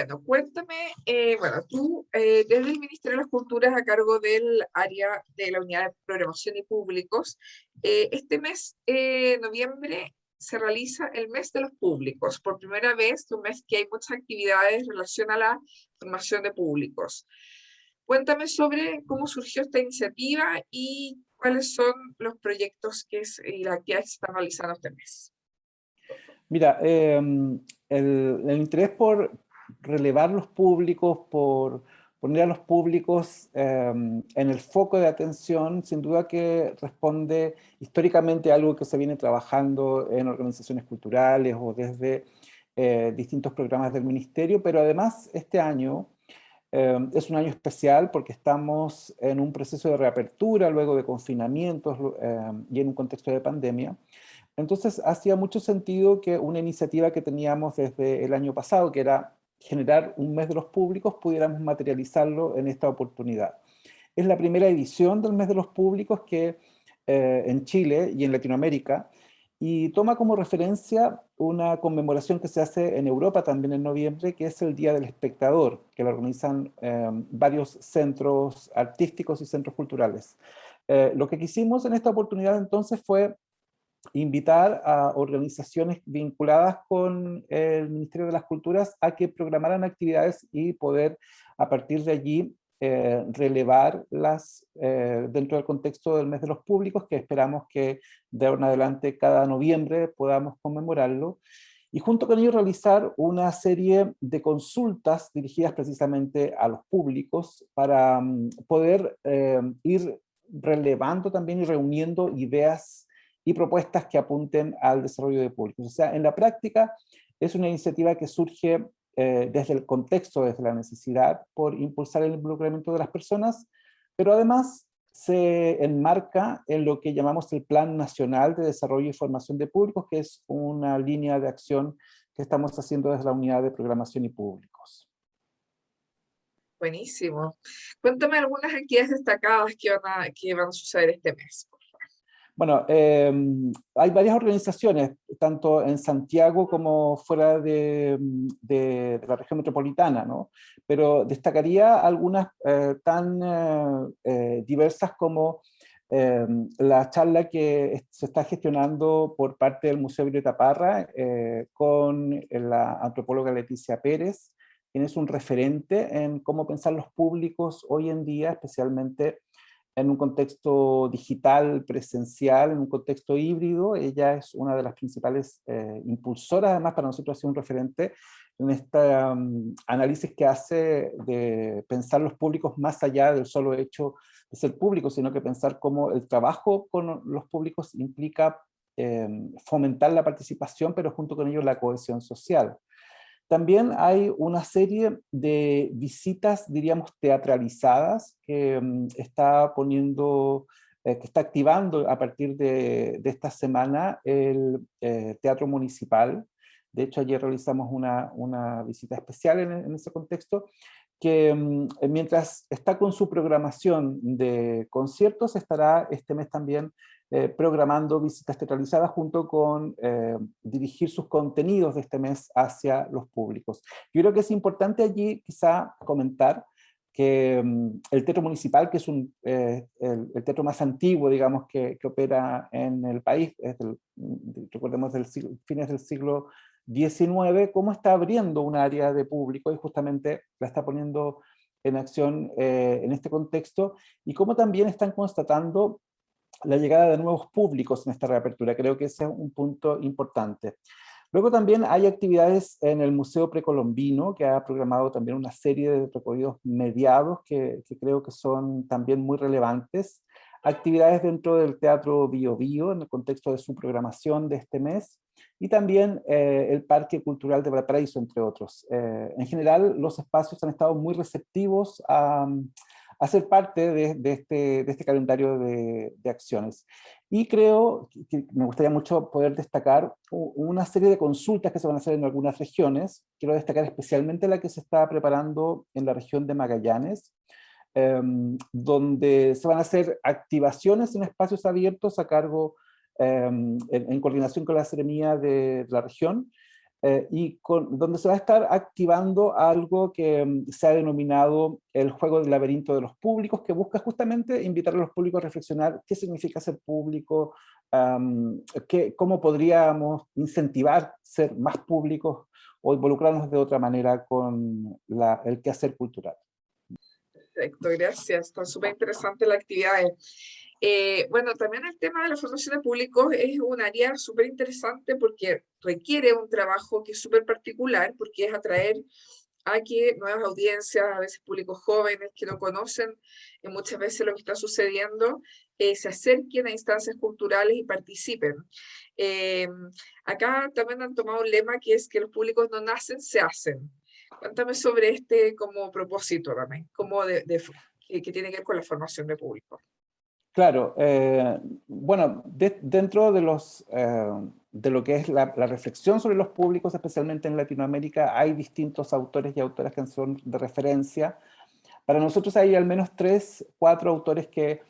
Bueno, cuéntame, bueno, tú desde el Ministerio de las Culturas a cargo del área de la Unidad de Programación y Públicos, este mes, noviembre, se realiza el mes de los públicos. Por primera vez, un mes que hay muchas actividades en relación a la formación de públicos. Cuéntame sobre cómo surgió esta iniciativa y cuáles son los proyectos y las actividades que se están realizando este mes. Mira, el interés por relevar los públicos, por poner a los públicos en el foco de atención, sin duda que responde históricamente a algo que se viene trabajando en organizaciones culturales o desde distintos programas del ministerio, pero además este año es un año especial porque estamos en un proceso de reapertura luego de confinamientos y en un contexto de pandemia. Entonces hacía mucho sentido que una iniciativa que teníamos desde el año pasado, que era generar un mes de los públicos, pudiéramos materializarlo en esta oportunidad. Es la primera edición del mes de los públicos que en Chile y en Latinoamérica, y toma como referencia una conmemoración que se hace en Europa también en noviembre, que es el Día del Espectador, que lo organizan varios centros artísticos y centros culturales. Lo que quisimos en esta oportunidad entonces fue invitar a organizaciones vinculadas con el Ministerio de las Culturas a que programaran actividades y poder a partir de allí relevarlas dentro del contexto del mes de los públicos, que esperamos que de ahora en adelante cada noviembre podamos conmemorarlo, y junto con ello realizar una serie de consultas dirigidas precisamente a los públicos para poder ir relevando también y reuniendo ideas y propuestas que apunten al desarrollo de públicos. O sea, en la práctica es una iniciativa que surge desde el contexto, desde la necesidad por impulsar el involucramiento de las personas, pero además se enmarca en lo que llamamos el Plan Nacional de Desarrollo y Formación de Públicos, que es una línea de acción que estamos haciendo desde la Unidad de Programación y Públicos. Buenísimo. Cuéntame algunas actividades destacadas que van a suceder este mes. Bueno, hay varias organizaciones, tanto en Santiago como fuera de la región metropolitana, ¿no? Pero destacaría algunas tan diversas como la charla que se está gestionando por parte del Museo Violeta Parra con la antropóloga Leticia Pérez, quien es un referente en cómo pensar los públicos hoy en día, especialmente en un contexto digital, presencial, en un contexto híbrido. Ella es una de las principales impulsoras, además para nosotros ha sido un referente en este análisis que hace de pensar los públicos más allá del solo hecho de ser público, sino que pensar cómo el trabajo con los públicos implica fomentar la participación, pero junto con ello la cohesión social. También hay una serie de visitas, diríamos, teatralizadas que está poniendo, que está activando a partir de esta semana el Teatro Municipal. De hecho, ayer realizamos una visita especial en ese contexto, que mientras está con su programación de conciertos, estará este mes también programando visitas teatralizadas junto con dirigir sus contenidos de este mes hacia los públicos. Yo creo que es importante allí quizá comentar que el Teatro Municipal, que es el teatro más antiguo, digamos, que opera en el país, recordemos, fines del siglo XIX, cómo está abriendo un área de público y justamente la está poniendo en acción en este contexto, y cómo también están constatando la llegada de nuevos públicos en esta reapertura. Creo que ese es un punto importante. Luego también hay actividades en el Museo Precolombino, que ha programado también una serie de recorridos mediados que creo que son también muy relevantes. Actividades dentro del Teatro Bio Bio, en el contexto de su programación de este mes, y también el Parque Cultural de Valparaíso, entre otros. En general, los espacios han estado muy receptivos a ser parte de este calendario de acciones. Y creo que me gustaría mucho poder destacar una serie de consultas que se van a hacer en algunas regiones. Quiero destacar especialmente la que se está preparando en la región de Magallanes, donde se van a hacer activaciones en espacios abiertos a cargo, en coordinación con la Seremía de la región, donde se va a estar activando algo que se ha denominado el juego del laberinto de los públicos, que busca justamente invitar a los públicos a reflexionar qué significa ser público, cómo podríamos incentivar ser más públicos o involucrarnos de otra manera con el quehacer cultural. Perfecto, gracias. Está súper interesante la actividad. Bueno, también el tema de la formación de públicos es un área súper interesante porque requiere un trabajo que es súper particular, porque es atraer a que nuevas audiencias, a veces públicos jóvenes que no conocen muchas veces lo que está sucediendo, se acerquen a instancias culturales y participen. Eh, Acá también han tomado un lema que es que los públicos no nacen, se hacen. Cuéntame sobre este como propósito también, como que tiene que ver con la formación de público. Claro, bueno, dentro de lo que es la reflexión sobre los públicos, especialmente en Latinoamérica, hay distintos autores y autoras que son de referencia. Para nosotros hay al menos 3, 4 autores que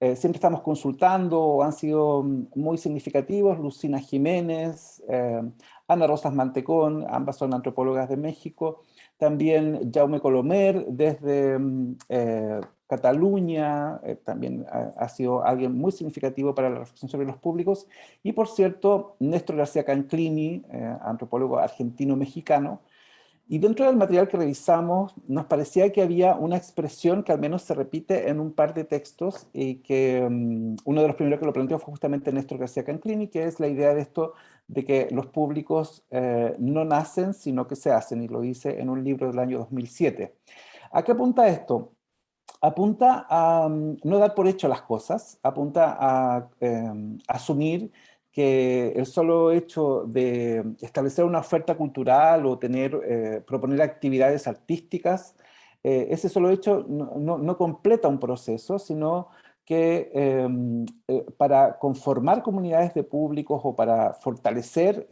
siempre estamos consultando o han sido muy significativos: Lucina Jiménez, Ana Rosas Mantecón, ambas son antropólogas de México, también Jaume Colomer desde Cataluña, también ha sido alguien muy significativo para la reflexión sobre los públicos, y por cierto, Néstor García Canclini, antropólogo argentino-mexicano. Y dentro del material que revisamos, nos parecía que había una expresión que al menos se repite en un par de textos, y que uno de los primeros que lo planteó fue justamente Néstor García Canclini, que es la idea de esto de que los públicos no nacen, sino que se hacen, y lo dice en un libro del año 2007. ¿A qué apunta esto? Apunta a no dar por hecho las cosas, apunta a asumir que el solo hecho de establecer una oferta cultural o proponer actividades artísticas, ese solo hecho no completa un proceso, sino que para conformar comunidades de públicos o para fortalecer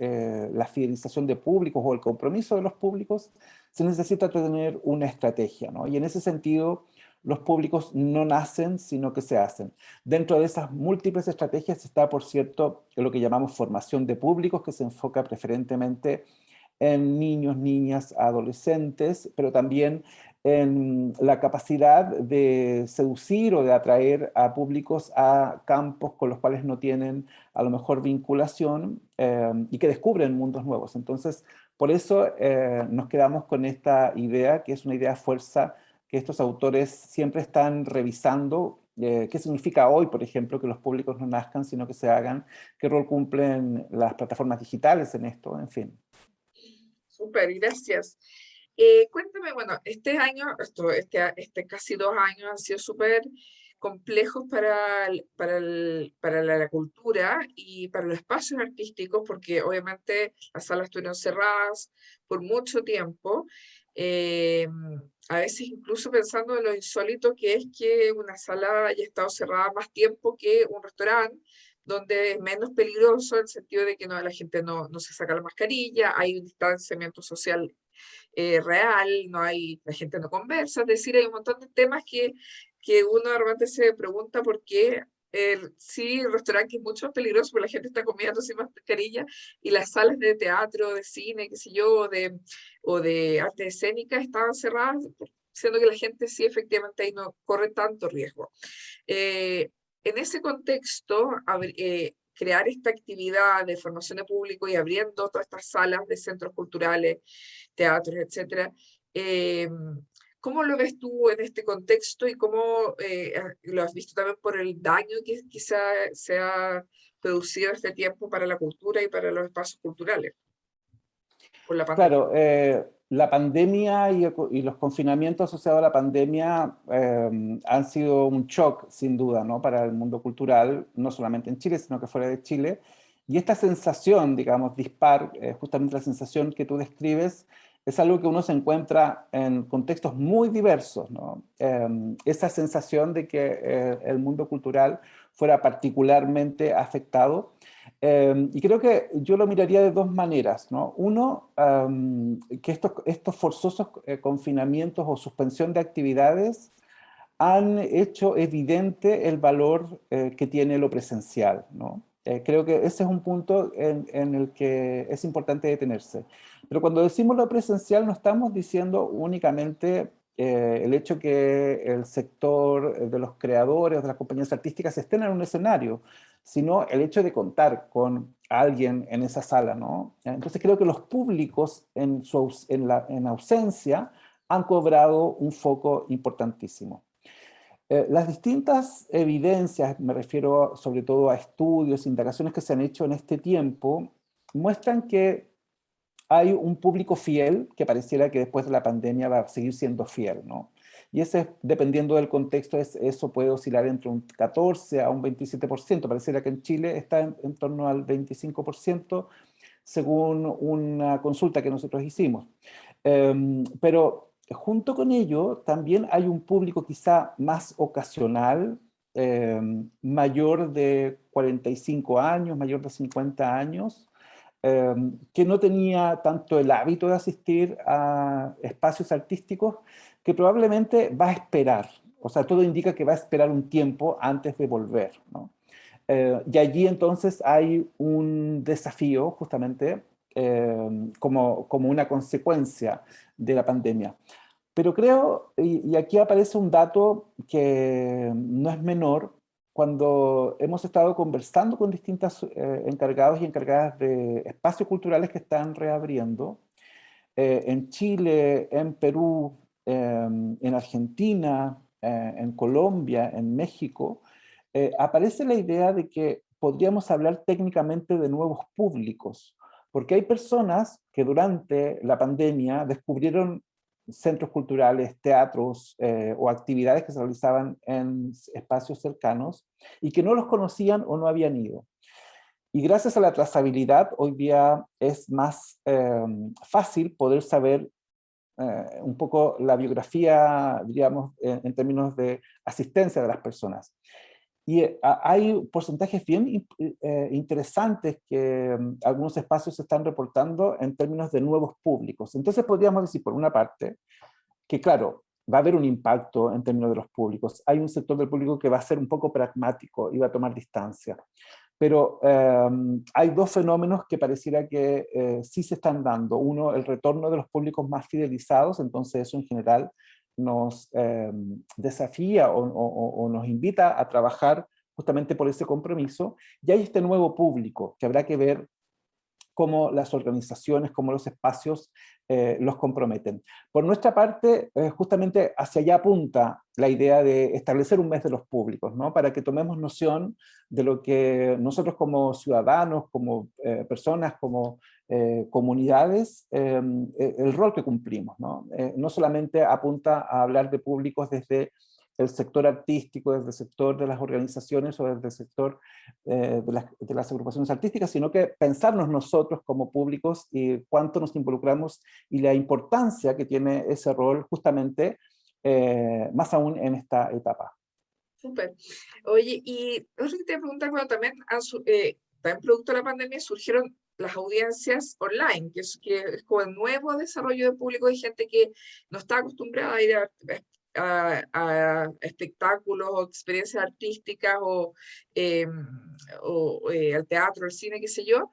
la fidelización de públicos o el compromiso de los públicos, se necesita tener una estrategia, ¿no? Y en ese sentido, los públicos no nacen, sino que se hacen. Dentro de esas múltiples estrategias está, por cierto, lo que llamamos formación de públicos, que se enfoca preferentemente en niños, niñas, adolescentes, pero también en la capacidad de seducir o de atraer a públicos a campos con los cuales no tienen a lo mejor vinculación, y que descubren mundos nuevos. Entonces, por eso nos quedamos con esta idea, que es una idea fuerza, que estos autores siempre están revisando. ¿Qué significa hoy, por ejemplo, que los públicos no nazcan, sino que se hagan? ¿Qué rol cumplen las plataformas digitales en esto? En fin. Súper, gracias. Cuéntame, bueno, este año, este casi 2 años han sido súper complejos para la cultura y para los espacios artísticos, porque obviamente las salas estuvieron cerradas por mucho tiempo. eh, a veces incluso pensando en lo insólito que es que una sala haya estado cerrada más tiempo que un restaurante, donde es menos peligroso en el sentido de que no, la gente no se saca la mascarilla, hay un distanciamiento social real, la gente no conversa, es decir, hay un montón de temas que uno de repente se pregunta por qué. Sí, el restaurante es mucho más peligroso porque la gente está comiendo sin mascarilla, y las salas de teatro, de cine, qué sé yo, o de arte escénica estaban cerradas, siendo que la gente sí efectivamente ahí no corre tanto riesgo. Eh, en ese contexto, crear esta actividad de formación de público y abriendo todas estas salas de centros culturales, teatros, etcétera, eh, ¿cómo lo ves tú en este contexto y cómo lo has visto también por el daño que quizá se ha producido este tiempo para la cultura y para los espacios culturales por la pandemia? Claro, la pandemia y los confinamientos asociados a la pandemia han sido un shock, sin duda, ¿no? Para el mundo cultural, no solamente en Chile, sino que fuera de Chile. Y esta sensación, digamos, dispar, justamente la sensación que tú describes, es algo que uno se encuentra en contextos muy diversos, ¿no? Esa sensación de que el mundo cultural fuera particularmente afectado. Y creo que yo lo miraría de dos maneras, ¿no? Uno, que estos forzosos confinamientos o suspensión de actividades han hecho evidente el valor que tiene lo presencial, ¿no? Creo que ese es un punto en el que es importante detenerse. Pero cuando decimos lo presencial no estamos diciendo únicamente el hecho que el sector de los creadores, de las compañías artísticas estén en un escenario, sino el hecho de contar con alguien en esa sala, ¿no? Entonces creo que los públicos en ausencia han cobrado un foco importantísimo. Las distintas evidencias, me refiero sobre todo a estudios, indagaciones que se han hecho en este tiempo, muestran que hay un público fiel que pareciera que después de la pandemia va a seguir siendo fiel, ¿no? Y ese, dependiendo del contexto, eso puede oscilar entre un 14 a un 27%. Pareciera que en Chile está en torno al 25%, según una consulta que nosotros hicimos. Pero junto con ello, también hay un público quizá más ocasional, mayor de 45 años, mayor de 50 años, que no tenía tanto el hábito de asistir a espacios artísticos, que probablemente va a esperar. O sea, todo indica que va a esperar un tiempo antes de volver, ¿no? Y allí entonces hay un desafío justamente como una consecuencia de la pandemia. Pero creo, y aquí aparece un dato que no es menor, cuando hemos estado conversando con distintos encargados y encargadas de espacios culturales que están reabriendo, en Chile, en Perú, en Argentina, en Colombia, en México, aparece la idea de que podríamos hablar técnicamente de nuevos públicos, porque hay personas que durante la pandemia descubrieron centros culturales, teatros o actividades que se realizaban en espacios cercanos y que no los conocían o no habían ido. Y gracias a la trazabilidad, hoy día es más fácil poder saber un poco la biografía, diríamos, en términos de asistencia de las personas. Y hay porcentajes bien interesantes que algunos espacios se están reportando en términos de nuevos públicos. Entonces podríamos decir, por una parte, que claro, va a haber un impacto en términos de los públicos. Hay un sector del público que va a ser un poco pragmático y va a tomar distancia. Pero hay dos fenómenos que pareciera que sí se están dando. Uno, el retorno de los públicos más fidelizados, entonces eso en general nos desafía o nos invita a trabajar justamente por ese compromiso. Y hay este nuevo público que habrá que ver cómo las organizaciones, cómo los espacios los comprometen. Por nuestra parte, justamente hacia allá apunta la idea de establecer un mes de los públicos, ¿no? Para que tomemos noción de lo que nosotros como ciudadanos, como personas, como comunidades, el rol que cumplimos, ¿no? No solamente apunta a hablar de públicos desde el sector artístico, desde el sector de las organizaciones o desde el sector de las agrupaciones artísticas, sino que pensarnos nosotros como públicos y cuánto nos involucramos y la importancia que tiene ese rol justamente más aún en esta etapa. Súper. Oye, y otra que te preguntar, bueno, también, también producto de la pandemia surgieron las audiencias online, que es como el nuevo desarrollo de público de gente que no está acostumbrada a ir a espectáculos o experiencias artísticas eh, al teatro, al cine, qué sé yo,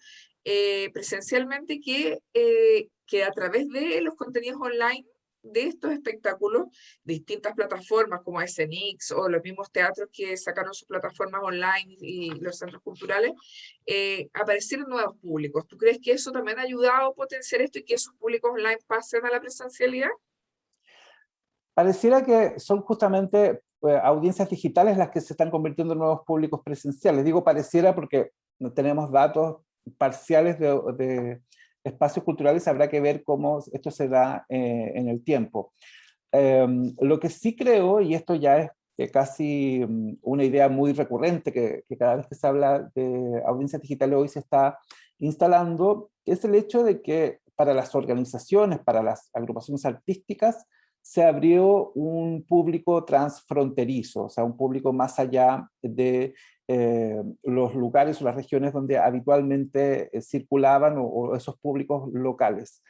presencialmente que a través de los contenidos online de estos espectáculos, distintas plataformas como SNX o los mismos teatros que sacaron sus plataformas online y los centros culturales, aparecieron nuevos públicos. ¿Tú crees que eso también ha ayudado a potenciar esto y que esos públicos online pasen a la presencialidad? Pareciera que son justamente audiencias digitales las que se están convirtiendo en nuevos públicos presenciales. Digo pareciera porque no tenemos datos parciales de espacios culturales, habrá que ver cómo esto se da en el tiempo. Lo que sí creo, y esto ya es casi una idea muy recurrente, que cada vez que se habla de audiencias digitales hoy se está instalando, es el hecho de que para las organizaciones, para las agrupaciones artísticas, se abrió un público transfronterizo, o sea, un público más allá de los lugares o las regiones donde habitualmente circulaban o esos públicos locales.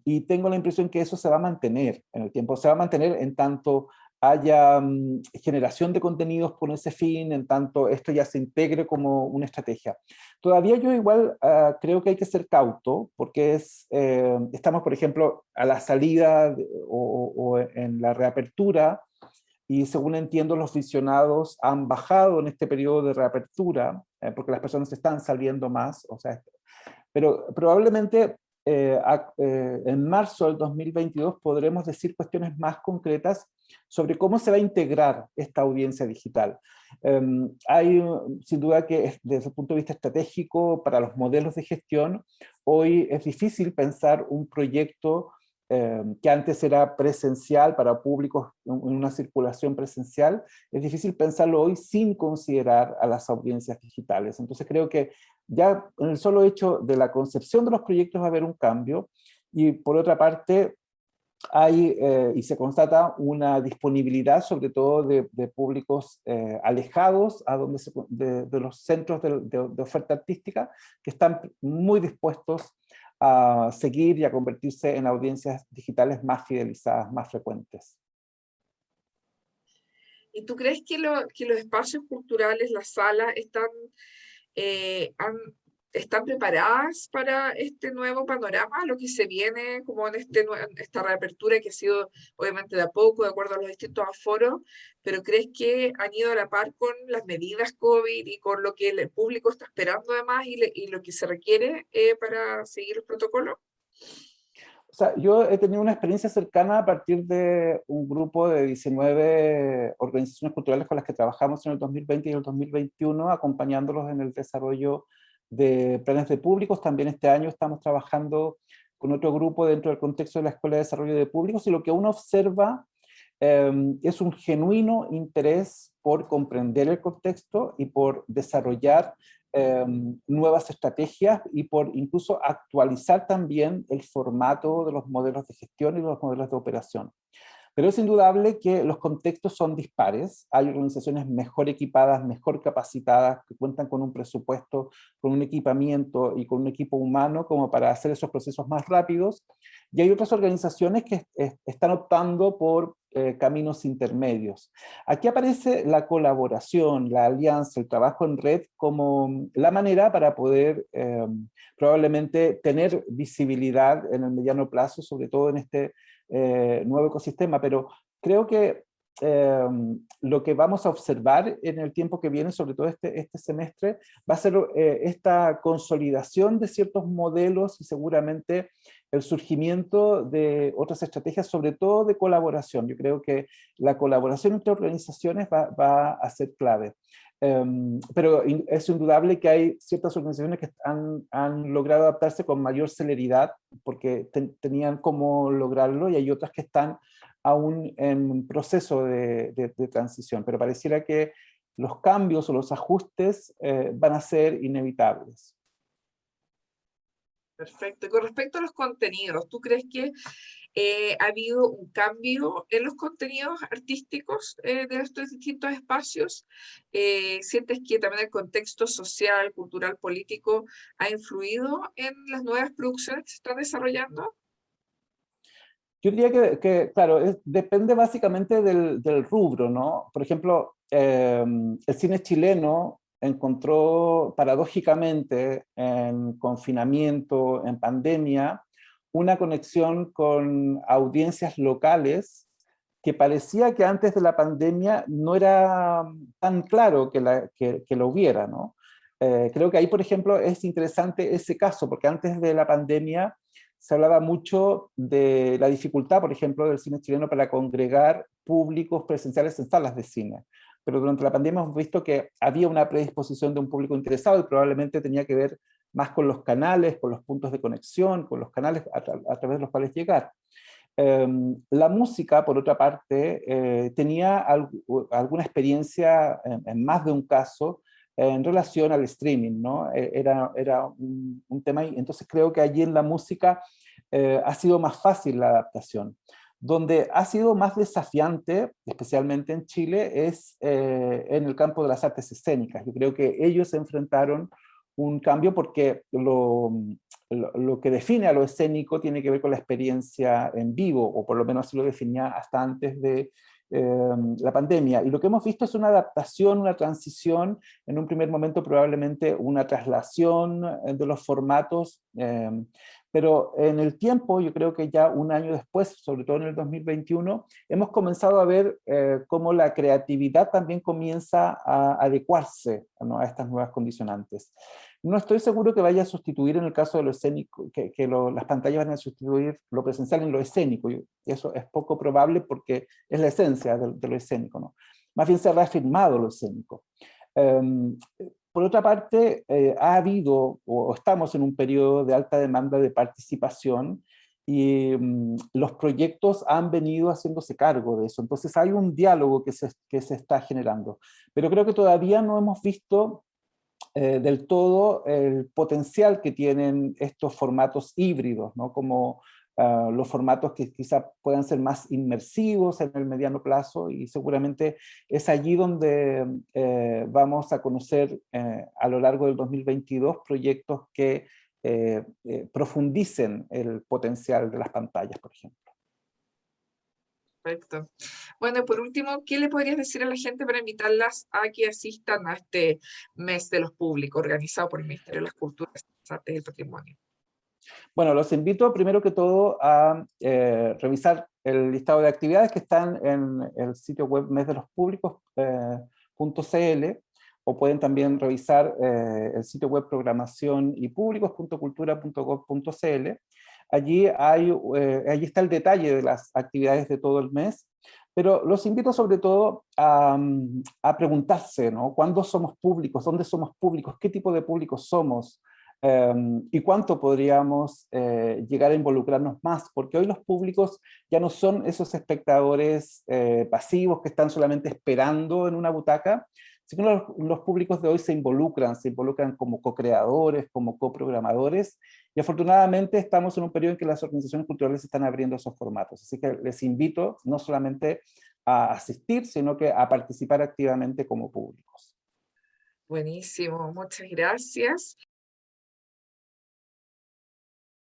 Y tengo la impresión que eso se va a mantener en el tiempo, se va a mantener en tanto haya generación de contenidos con ese fin, en tanto esto ya se integre como una estrategia. Todavía yo igual creo que hay que ser cauto, porque estamos, por ejemplo, a la salida o en la reapertura, y según entiendo los visionados han bajado en este periodo de reapertura, porque las personas están saliendo más, o sea, pero probablemente en marzo del 2022 podremos decir cuestiones más concretas sobre cómo se va a integrar esta audiencia digital. Hay sin duda que desde el punto de vista estratégico para los modelos de gestión, hoy es difícil pensar un proyecto que antes era presencial para públicos en una circulación presencial, es difícil pensarlo hoy sin considerar a las audiencias digitales. Entonces creo que ya en el solo hecho de la concepción de los proyectos va a haber un cambio, y por otra parte hay, y se constata una disponibilidad sobre todo de públicos alejados de los centros de oferta artística, que están muy dispuestos a seguir y a convertirse en audiencias digitales más fidelizadas, más frecuentes. ¿Y tú crees que los espacios culturales, las salas, eh, han- están preparadas para este nuevo panorama, lo que se viene como en en esta reapertura que ha sido obviamente de a poco, de acuerdo a los distintos aforos, pero crees que han ido a la par con las medidas COVID y con lo que el público está esperando además y lo que se requiere para seguir los protocolos? O sea, yo he tenido una experiencia cercana a partir de un grupo de 19 organizaciones culturales con las que trabajamos en el 2020 y el 2021, acompañándolos en el desarrollo de planes de públicos. También este año estamos trabajando con otro grupo dentro del contexto de la Escuela de Desarrollo de Públicos, y lo que uno observa es un genuino interés por comprender el contexto y por desarrollar nuevas estrategias, y por incluso actualizar también el formato de los modelos de gestión y de los modelos de operación. Pero es indudable que los contextos son dispares. Hay organizaciones mejor equipadas, mejor capacitadas, que cuentan con un presupuesto, con un equipamiento y con un equipo humano como para hacer esos procesos más rápidos. Y hay otras organizaciones que están optando por caminos intermedios. Aquí aparece la colaboración, la alianza, el trabajo en red como la manera para poder probablemente tener visibilidad en el mediano plazo, sobre todo en este nuevo ecosistema, pero creo que lo que vamos a observar en el tiempo que viene, sobre todo este semestre, va a ser esta consolidación de ciertos modelos y seguramente el surgimiento de otras estrategias, sobre todo de colaboración. Yo creo que la colaboración entre organizaciones va a ser clave. Pero es indudable que hay ciertas organizaciones que han logrado adaptarse con mayor celeridad porque tenían cómo lograrlo, y hay otras que están aún en proceso de transición, pero pareciera que los cambios o los ajustes van a ser inevitables. Perfecto. Y con respecto a los contenidos, ¿tú crees que ha habido un cambio en los contenidos artísticos de estos distintos espacios? ¿Sientes que también el contexto social, cultural, político ha influido en las nuevas producciones que se están desarrollando? Yo diría claro, depende básicamente del rubro, ¿no? Por ejemplo, el cine chileno encontró paradójicamente en confinamiento, en pandemia, una conexión con audiencias locales que parecía que antes de la pandemia no era tan claro que lo hubiera, ¿no? Creo que ahí, por ejemplo, es interesante ese caso, porque antes de la pandemia se hablaba mucho de la dificultad, por ejemplo, del cine chileno para congregar públicos presenciales en salas de cine. Pero durante la pandemia hemos visto que había una predisposición de un público interesado, y probablemente tenía que ver más con los canales, con los puntos de conexión, con los canales a través de los cuales llegar. La música, por otra parte, tenía alguna experiencia en más de un caso en relación al streaming, ¿no? Era un tema, y entonces creo que allí en la música ha sido más fácil la adaptación. Donde ha sido más desafiante, especialmente en Chile, es en el campo de las artes escénicas. Yo creo que ellos se enfrentaron un cambio porque lo que define a lo escénico tiene que ver con la experiencia en vivo, o por lo menos así lo definía hasta antes de la pandemia. Y lo que hemos visto es una adaptación, una transición, en un primer momento probablemente una traslación de los formatos, pero en el tiempo, yo creo que ya un año después, sobre todo en el 2021, hemos comenzado a ver cómo la creatividad también comienza a adecuarse, ¿no?, a estas nuevas condicionantes. No estoy seguro que vaya a sustituir en el caso de lo escénico, las pantallas van a sustituir lo presencial en lo escénico, y eso es poco probable porque es la esencia de lo escénico, ¿no? Más bien se ha reafirmado lo escénico. Por otra parte, ha habido, o estamos en un periodo de alta demanda de participación, y los proyectos han venido haciéndose cargo de eso. Entonces hay un diálogo que se está generando. Pero creo que todavía no hemos visto del todo el potencial que tienen estos formatos híbridos, ¿no? Como los formatos que quizá puedan ser más inmersivos en el mediano plazo, y seguramente es allí donde vamos a conocer a lo largo del 2022 proyectos que profundicen el potencial de las pantallas, por ejemplo. Perfecto. Bueno, y por último, ¿qué le podrías decir a la gente para invitarlas a que asistan a este mes de los públicos organizado por el Ministerio de las Culturas, las Artes y el Patrimonio? Bueno, los invito primero que todo a revisar el listado de actividades que están en el sitio web mesdelospúblicos.cl, o pueden también revisar el sitio web programacionypúblicos.cultura.gov.cl. Allí está el detalle de las actividades de todo el mes, pero los invito sobre todo a preguntarse, ¿no? ¿Cuándo somos públicos? ¿Dónde somos públicos? ¿Qué tipo de públicos somos? ¿Y cuánto podríamos llegar a involucrarnos más? Porque hoy los públicos ya no son esos espectadores pasivos que están solamente esperando en una butaca, sino los públicos de hoy se involucran como co-creadores, como coprogramadores, y afortunadamente estamos en un periodo en que las organizaciones culturales están abriendo esos formatos. Así que les invito no solamente a asistir, sino que a participar activamente como públicos. Buenísimo, muchas gracias.